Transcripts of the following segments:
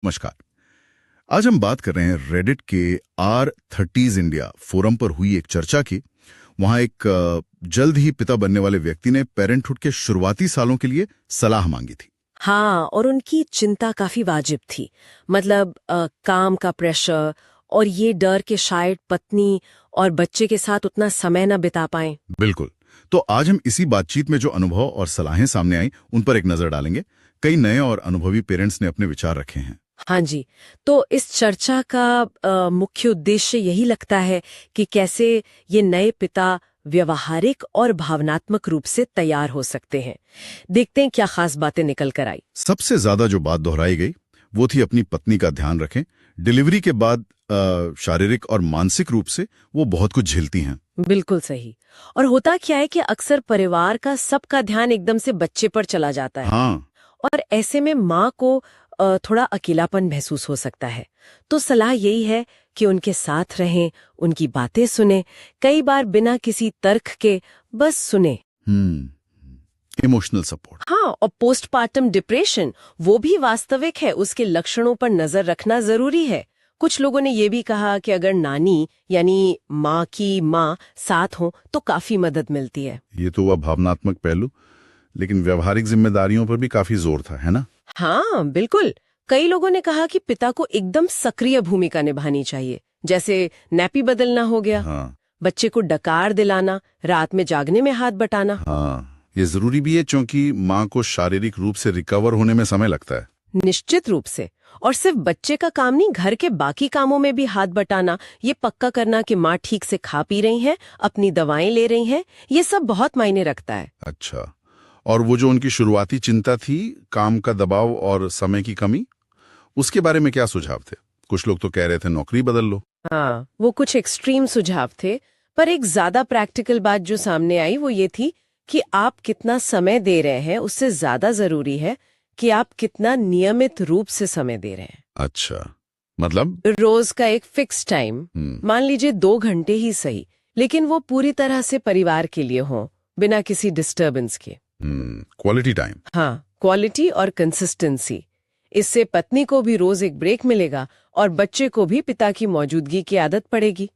नमस्कार। आज हम बात कर रहे हैं रेडिट के R30s इंडिया फोरम पर हुई एक चर्चा की। वहां एक जल्द ही पिता बनने वाले व्यक्ति ने पेरेंटहुड के शुरुआती सालों के लिए सलाह मांगी थी। हाँ, और उनकी चिंता काफी वाजिब थी। मतलब काम का प्रेशर और ये डर कि शायद पत्नी और बच्चे के साथ उतना समय न बिता पाएं। बिल्कुल। तो आज हम इसी बातचीत में जो अनुभव और सलाहें सामने आई उन पर एक नजर डालेंगे। कई नए और अनुभवी पेरेंट्स ने अपने विचार रखे हैं। हाँ जी, तो इस चर्चा का मुख्य उद्देश्य यही लगता है कि कैसे ये नए पिता व्यवहारिक और भावनात्मक रूप से तैयार हो सकते हैं। देखते हैं क्या खास बातें निकल कर आई। सबसे ज्यादा जो बात दोहराई गई वो थी अपनी पत्नी का ध्यान रखें। डिलीवरी के बाद शारीरिक और मानसिक रूप से वो बहुत कुछ झेलती हैं। बिल्कुल सही। और होता क्या है कि अक्सर परिवार का सबका ध्यान एकदम से बच्चे पर चला जाता है। हाँ, और ऐसे में माँ को थोड़ा अकेलापन महसूस हो सकता है। तो सलाह यही है कि उनके साथ रहें, उनकी बातें सुने, कई बार बिना किसी तर्क के बस सुने। Emotional support. हाँ, और पोस्टपार्टम डिप्रेशन वो भी वास्तविक है, उसके लक्षणों पर नजर रखना जरूरी है। कुछ लोगों ने ये भी कहा कि अगर नानी यानी माँ की माँ साथ हो तो काफी मदद मिलती है। ये तो हुआ भावनात्मक पहलू, लेकिन व्यवहारिक जिम्मेदारियों पर भी काफी जोर था, है ना? हाँ बिल्कुल। कई लोगों ने कहा कि पिता को एकदम सक्रिय भूमिका निभानी चाहिए, जैसे नैपी बदलना हो गया। हाँ, बच्चे को डकार दिलाना, रात में जागने में हाथ बटाना। हाँ, ये जरूरी भी है क्योंकि माँ को शारीरिक रूप से रिकवर होने में समय लगता है। निश्चित रूप से। और सिर्फ बच्चे का काम नहीं, घर के बाकी कामों में भी हाथ बटाना, ये पक्का करना कि माँ ठीक से खा पी रही हैं, अपनी दवाएं ले रही हैं, ये सब बहुत मायने रखता है। अच्छा, और वो जो उनकी शुरुआती चिंता थी, काम का दबाव और समय की कमी, उसके बारे में क्या सुझाव थे? कुछ लोग तो कह रहे थे नौकरी बदल लो। हाँ, वो कुछ एक्सट्रीम सुझाव थे, पर एक ज्यादा प्रैक्टिकल बात जो सामने आई वो ये थी कि आप कितना समय दे रहे हैं, उससे ज्यादा जरूरी है कि आप कितना नियमित रूप से समय दे रहे हैं। अच्छा, मतलब? रोज का एक फिक्स टाइम, मान लीजिए 2 घंटे ही सही, लेकिन वो पूरी तरह से परिवार के लिए हो, बिना किसी डिस्टर्बेंस के। Quality time. हाँ, क्वालिटी और कंसिस्टेंसी। इससे पत्नी को भी रोज एक ब्रेक मिलेगा और बच्चे को भी पिता की मौजूदगी की आदत पड़ेगी।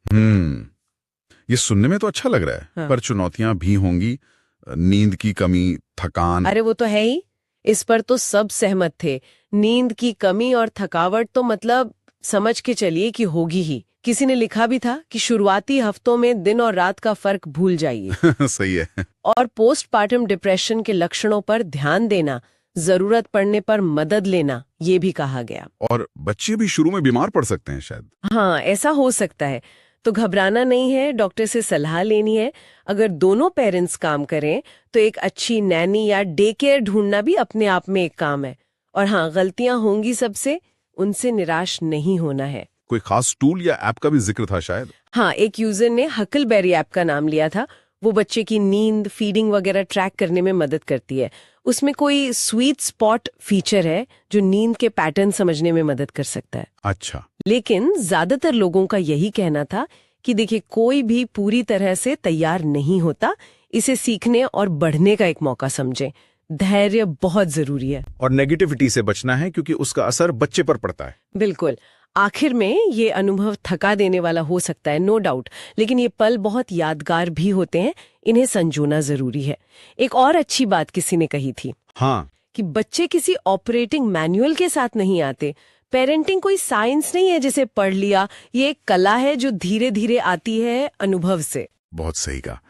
ये सुनने में तो अच्छा लग रहा है। हाँ। पर चुनौतियां भी होंगी। नींद की कमी, थकान। अरे वो तो है ही। इस पर तो सब सहमत थे। नींद की कमी और थकावट तो मतलब समझ के चलिए कि होगी ही। किसी ने लिखा भी था कि शुरुआती हफ्तों में दिन और रात का फर्क भूल जाइए। सही है। और पोस्टपार्टम डिप्रेशन के लक्षणों पर ध्यान देना, जरूरत पड़ने पर मदद लेना, ये भी कहा गया। और बच्चे भी शुरू में बीमार पड़ सकते हैं शायद। हाँ, ऐसा हो सकता है। तो घबराना नहीं है, डॉक्टर से सलाह लेनी है। अगर दोनों पेरेंट्स काम करें तो एक अच्छी नैनी या डे केयर ढूंढना भी अपने आप में एक काम है। और हाँ, गलतियां होंगी सबसे, उनसे निराश नहीं होना है। कोई खास टूल या ऐप का भी जिक्र था शायद। हाँ, एक यूजर ने हकलबेरी ऐप का नाम लिया था। वो बच्चे की नींद, फीडिंग वगैरह ट्रैक करने में मदद करती है। उसमें कोई स्वीट स्पॉट फीचर है जो नींद के पैटर्न समझने में मदद कर सकता है। अच्छा। लेकिन ज्यादातर लोगों का यही कहना था कि देखिए, कोई भी पूरी तरह से तैयार नहीं होता। इसे सीखने और बढ़ने का एक मौका समझें। धैर्य बहुत जरूरी है। और नेगेटिविटी से बचना है क्योंकि उसका असर बच्चे पर पड़ता है। बिल्कुल। आखिर में ये अनुभव थका देने वाला हो सकता है, नो डाउट, लेकिन ये पल बहुत यादगार भी होते हैं। इन्हें संजोना जरूरी है। एक और अच्छी बात किसी ने कही थी, हाँ, कि बच्चे किसी ऑपरेटिंग मैनुअल के साथ नहीं आते। पेरेंटिंग कोई साइंस नहीं है जिसे पढ़ लिया, ये एक कला है जो धीरे धीरे आती है अनुभव से। बहुत सही कहा।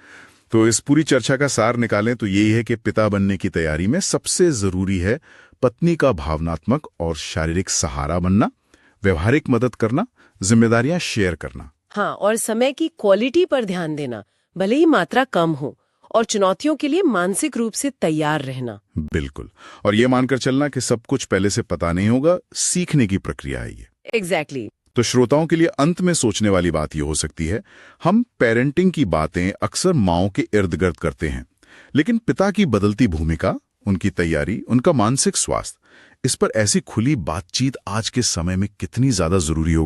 तो इस पूरी चर्चा का सार निकालें तो यही है कि पिता बनने की तैयारी में सबसे जरूरी है पत्नी का भावनात्मक और शारीरिक सहारा बनना, व्यवहारिक मदद करना, जिम्मेदारियां शेयर करना। हाँ, और समय की क्वालिटी पर ध्यान देना, भले ही मात्रा कम हो, और चुनौतियों के लिए मानसिक रूप से तैयार रहना। बिल्कुल। और ये मानकर चलना कि सब कुछ पहले से पता नहीं होगा, सीखने की प्रक्रिया है ये। एग्जैक्टली। तो श्रोताओं के लिए अंत में सोचने वाली बात ये हो सकती है, हम पेरेंटिंग की बातें अक्सर माओं के इर्द गिर्द करते हैं, लेकिन पिता की बदलती भूमिका, उनकी तैयारी, उनका मानसिक स्वास्थ्य, इस पर ऐसी खुली बातचीत आज के समय में कितनी ज्यादा जरूरी हो गई।